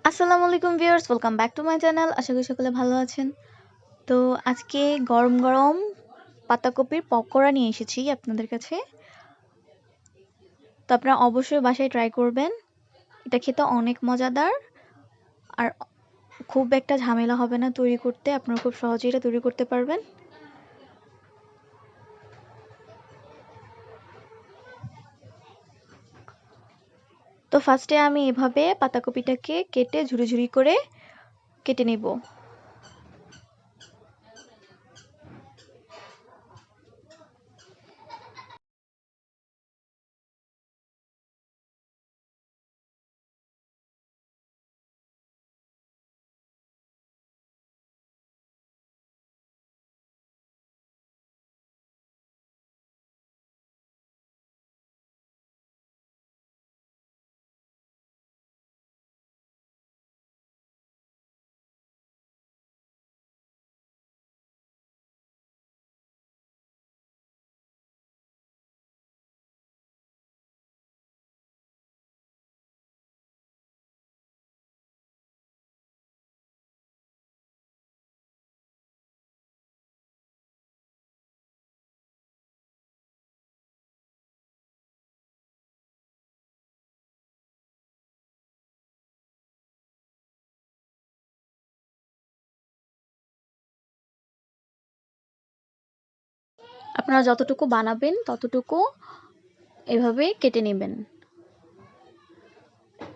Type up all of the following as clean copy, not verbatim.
আসসালামু আলাইকুম viewers, welcome back to my channel. আশা করি সকলে ভালো আছেন। তো আজকে গরম গরম পাতাকপির পকোড়া নিয়ে এসেছি আপনাদের কাছে। তো আপনারা অবশ্যই বাসায় ট্রাই করবেন। এটা খেতে অনেক মজাদার আর খুব একটা ঝামেলা হবে না তৈরি করতে। আপনারা খুব সহজেই এটা তৈরি করতে পারবেন। তো ফার্স্টে আমি এভাবে পাতাকপিটাকে কেটে ঝুরি ঝুরি করে কেটে নেব। আপনারা যতটুকু বানাবেন ততটুকু এভাবে কেটে নেবেন।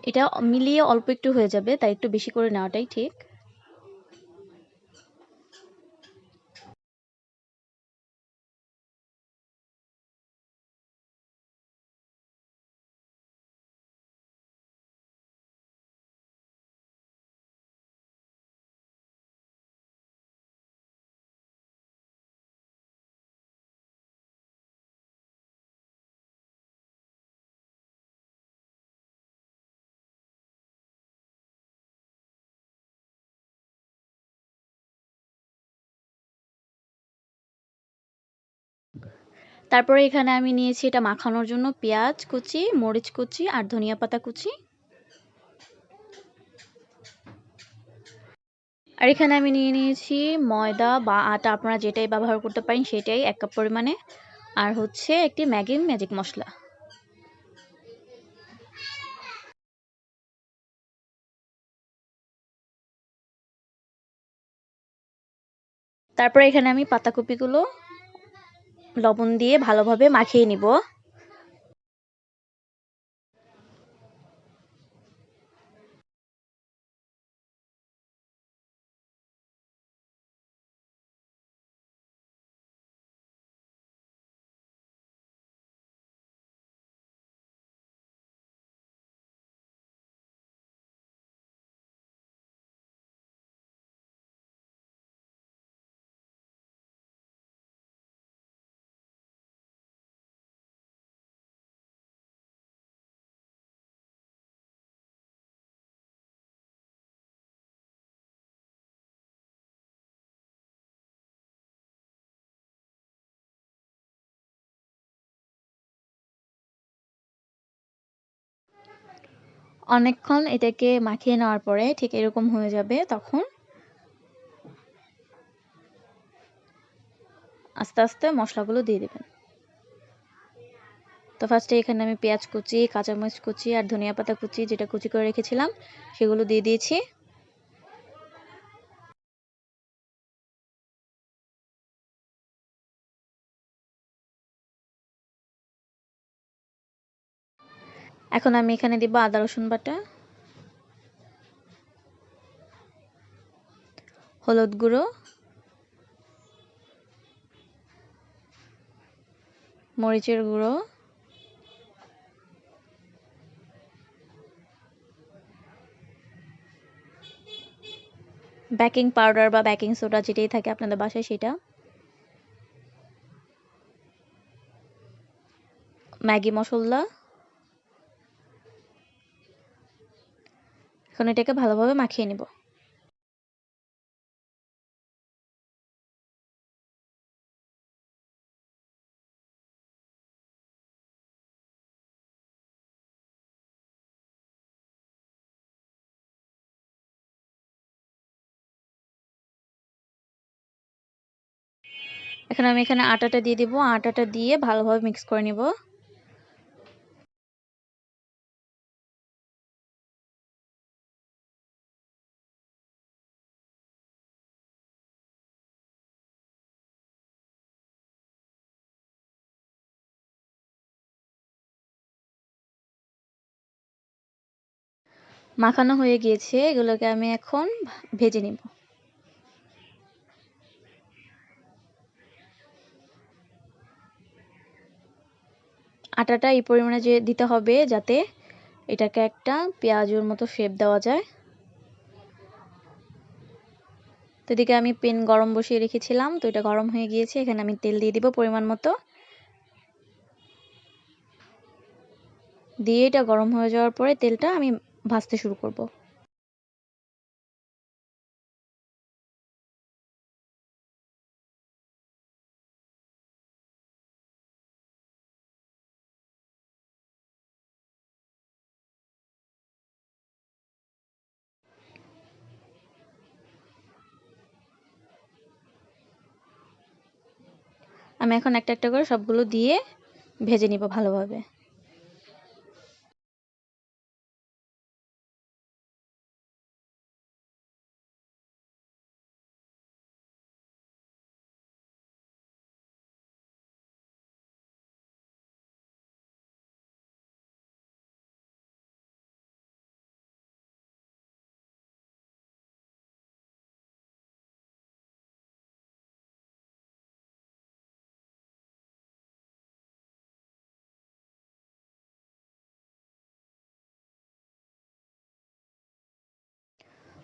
এটা মিলিয়ে অল্প একটু হয়ে যাবে, তাই একটু বেশি করে নেওয়াটাই ঠিক। তারপরে এখানে আমি নিয়েছি এটা মাখানোর জন্য পেঁয়াজ কুচি, মরিচ কুচি আর ধনিয়া পাতা কুচি। আর এখানে আমি নিয়ে নিয়েছি ময়দা বা আটা, আপনারা যেটাই ব্যবহার করতে পারেন সেটাই 1 কাপ পরিমাণে। আর হচ্ছে একটি ম্যাগি ম্যাজিক মশলা। তারপরে এখানে আমি পাতাকপিগুলো লবণ দিয়ে ভালোভাবে মাখিয়ে নিব। অনেকক্ষণ এটাকে মাখিয়ে নেওয়ার পরে ঠিক এরকম হয়ে যাবে, তখন আস্তে আস্তে মশলাগুলো দিয়ে দেবেন। তো ফার্স্টে এখানে আমি পেঁয়াজ কুচি, কাঁচামরিচ কুচি আর ধনিয়া পাতা কুচি যেটা কুচি করে রেখেছিলাম সেগুলো দিয়ে দিয়েছি। এখন আমি এখানে দিব আদা রসুন বাটা, হলুদ গুঁড়ো, মরিচের গুঁড়ো, বেকিং পাউডার বা বেকিং সোডা যেটাই থাকে আপনাদের বাসায় সেটা, ম্যাগি মশলা। এখন এটাকে ভালোভাবে মাখিয়ে নিব। এখন আমি এখানে আটাটা দিয়ে দিব, আটাটা দিয়ে ভালোভাবে মিক্স করে নিব। মাখানো হয়ে গিয়েছে, এগুলোকে আমি এখন ভেজে নিব। আটাটা এই পরিমাণে যে দিতে হবে যাতে এটাকে একটা পেঁয়াজুর মতো শেপ দেওয়া যায়। তো এদিকে আমি প্যান গরম বসিয়ে রেখেছিলাম, তো এটা গরম হয়ে গিয়েছে। এখানে আমি তেল দিয়ে দিব পরিমাণ মতো, দিয়ে এটা গরম হয়ে যাওয়ার পরে তেলটা আমি ভাজতে শুরু করব। আমি এখন একটা একটা করে সবগুলো দিয়ে ভেজে নিব ভালোভাবে।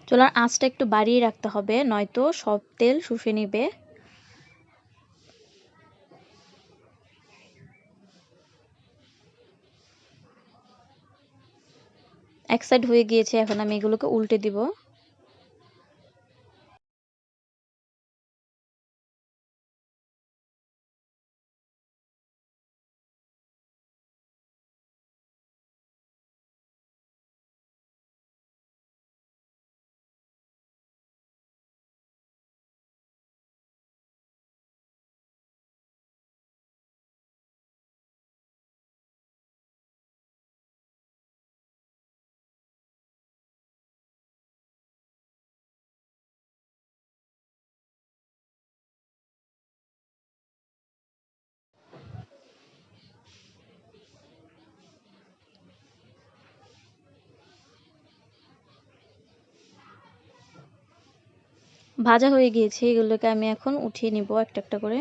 চুলার আঁচটা একটু বাড়িয়ে রাখতে হবে, নয়তো সব তেল শুষে নেবে। এক সাইড হয়ে গিয়েছে, এখন আমি এগুলোকে উল্টে দিব। ভাজা হয়ে গিয়েছে, এগুলোকে আমি এখন উঠিয়ে নিব একটা একটা করে।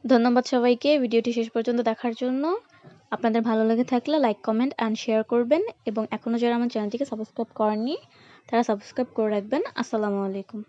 ধন্যবাদ সবাইকে ভিডিওটি শেষ পর্যন্ত দেখার জন্য। আপনাদের ভালো লেগে থাকলে লাইক, কমেন্ট অ্যান্ড শেয়ার করবেন, এবং এখনও যারা আমার চ্যানেলটিকে সাবস্ক্রাইব করেননি তারা সাবস্ক্রাইব করে রাখবেন। আসসালামু আলাইকুম।